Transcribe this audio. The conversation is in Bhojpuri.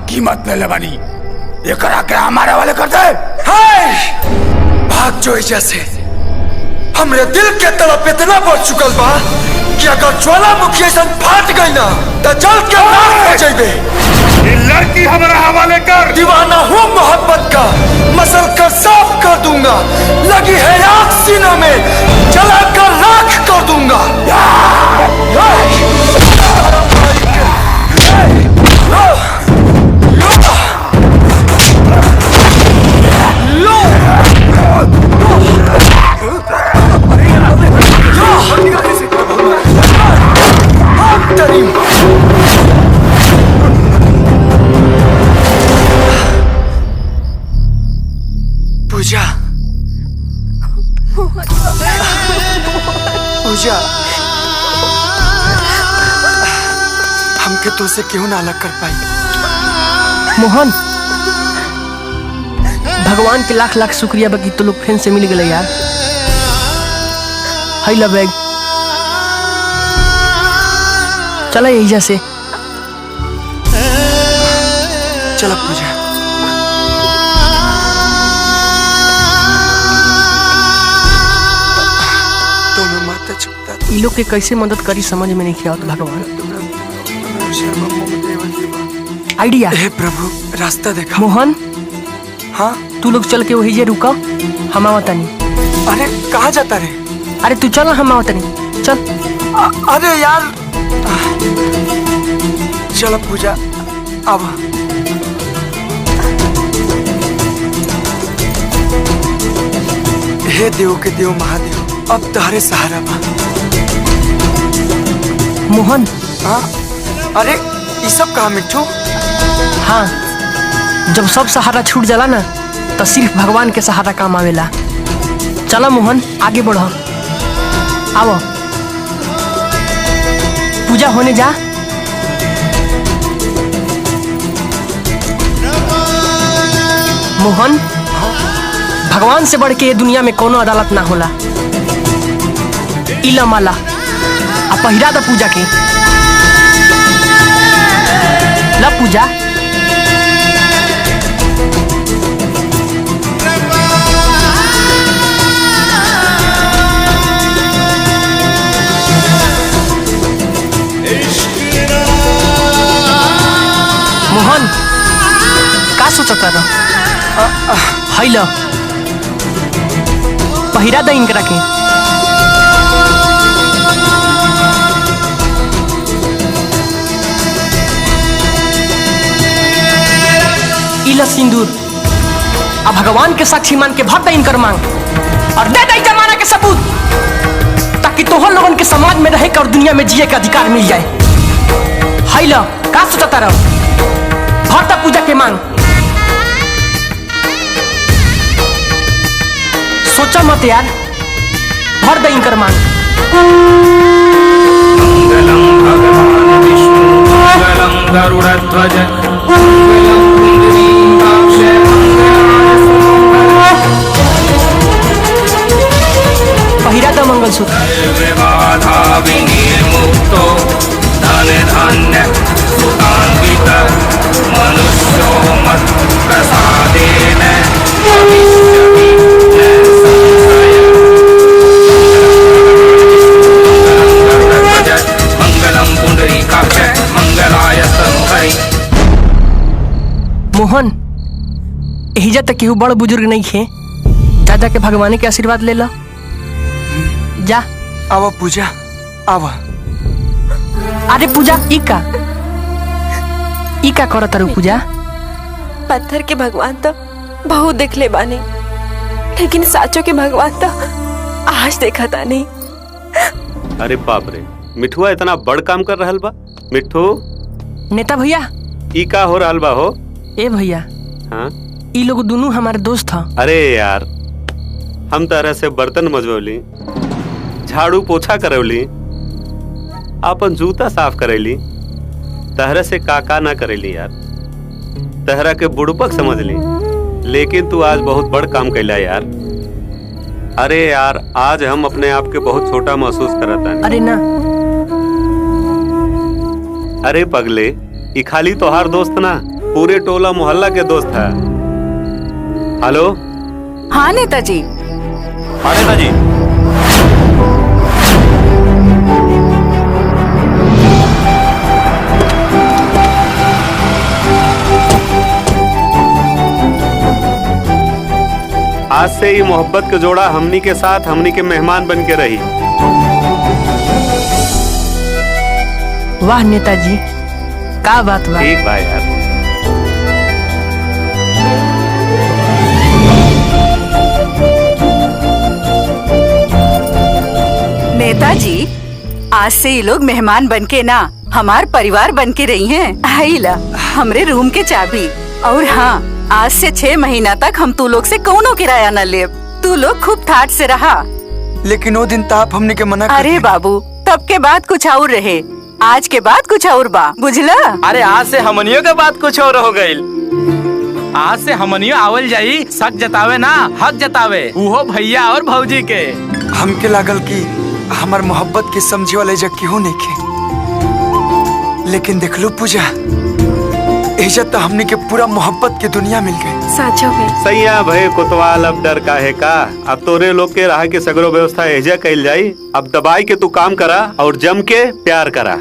कीमत ले ले बनी, ये करा के हमारे वाले कर दे। भाग जो जैसे हमरे दिल के तरफ इतना बढ़ चुकल बा कि अगर ज्वालामुखी ऐसा फाट गई ना तो जल के राख हो जाइबे। ये लड़की हमारा हवाले कर। दीवाना हूँ मोहब्बत का, मसल कर साफ कर दूंगा, लगी है आग सीना में जला कर राख कर दूंगा। पूजा, पूजा, हमके तो से क्यों ना अलग कर पाई? मोहन, भगवान के लाख लाख शुक्रिया बाकी तो लोग फिर से मिल गए यार। हाई ला बैग, चला यही से। चलो पूजा। इ लोग के कैसे मदद करी समझ में नहीं आवत भगवान। आइडिया। हे प्रभु, रास्ता देखा। मोहन, हाँ तू लोग चल के वही जे रुका, हम आवता नहीं। अरे कहाँ जाता रे? अरे तू चल, हम आवता नहीं, चल। अरे यार, चलो पूजा, अब हे देव के देव महादेव, अब तुम्हारे सहारा बा। मोहन। हाँ, अरे ये सब कहा मिट्टू? हाँ, जब सब सहारा छूट जाला ना तो सिर्फ भगवान के सहारा काम आवेला। चला मोहन, आगे बढ़ो। आओ, पूजा होने जा। मोहन, भगवान से बढ़ के ये दुनिया में कोनो अदालत ना होला। इला माला आ पहिरा दा पूजा के। ला पूजा। मोहन, का सोचता रहो? हाई ला पहिरा दा इनकरा के। इला सिंदूर आ भगवान के साक्षी मान के भर दा इनकर मांग और दे दे जमाना के सबूत, ताकि तोहर लोगन के समाज में रहे और दुनिया में जिए का अधिकार मिल जाए। हाई ला, का सोचता रहो? भर दा पूजा के मांग। सोचा मत यार, भर दे इनकर मांग। मंगलम भगवान विष्णु, मंगलम गरुड़ध्वज, मंगलम पुंडरीकाक्ष, पहिरा दा मंगलसूत्र। विवाधा विनिर्मुक्तो धन धान्य सुतान्वित, मनुष्यो मत् प्रसादेन भविष्यति न संशय। मंगलम पुंडरीकाक्ष, मंगलाय तनोहरि। मोहन, एहिजा तक केहू बड़ बुजुर्ग नहीं खे, जा के भगवान के आशीर्वाद ले लो। जा। आवा पूजा, आवा। अरे पूजा, ई का करत रू पूजा? पत्थर के भगवान तो बहुत देख ले बानी, लेकिन साचो के भगवान तो आज देखा था नहीं। अरे बाप रे, मिठुआ इतना बड़ काम कर रहल बा। मिठू, नेता भैया, ई का हो रहल बा हो? ए भैया, हाँ, ई लोग दोनों हमारे दोस्त था। अरे यार, हम तरह से बर्तन मजवली, झाड़ू पोछा करवली, अपन जूता साफ करेली, तहरा से काका ना करेली यार। तहरा के बुड़पक समझ ली, लेकिन तू आज बहुत बड़ काम कैला यार। अरे यार, आज हम अपने आप के बहुत छोटा महसूस करता। अरे ना, अरे पगले, ई खाली तोहार दोस्त ना, पूरे टोला मोहल्ला के दोस्त है। हेलो। हाँ नेताजी। हाँ नेताजी। आज से ही मोहब्बत का जोड़ा हमनी के साथ हमनी के मेहमान बन के रही। वाह नेताजी, का बात बा। ठीक भाई यार। नेताजी, आज से ये लोग मेहमान बनके ना हमार परिवार बन के रही हैं। आइला हमरे रूम के चाबी। और हाँ, आज से 6 महीना तक हम तू लोग से कौनो किराया न ले। तू लोग खूब ठाट से रहा। लेकिन वो दिन ताप हमने के मना कर अरे दिया। बाबू, तब के बाद कुछ और रहे, आज के बाद कुछ और बा, बुझला। अरे आज से हमनियों के बाद कुछ और हो गई। आज से हमनियों आवल जाई, शक जतावे ना हक जतावे, उहो भैया और भौजी के। हमके लागल कि हमार मोहब्बत के समझे वाले जग केहू नहीं के, लेकिन देख लो पूजा, इज्जत तो हमने के पूरा मोहब्बत की दुनिया मिल गई। साचो में सही है भाई कोतवाल, अब डर का है का। अब तोरे लोग के रहा के सगरो व्यवस्था एजा कैल जाई। अब दबाई के तू काम करा और जम के प्यार करा।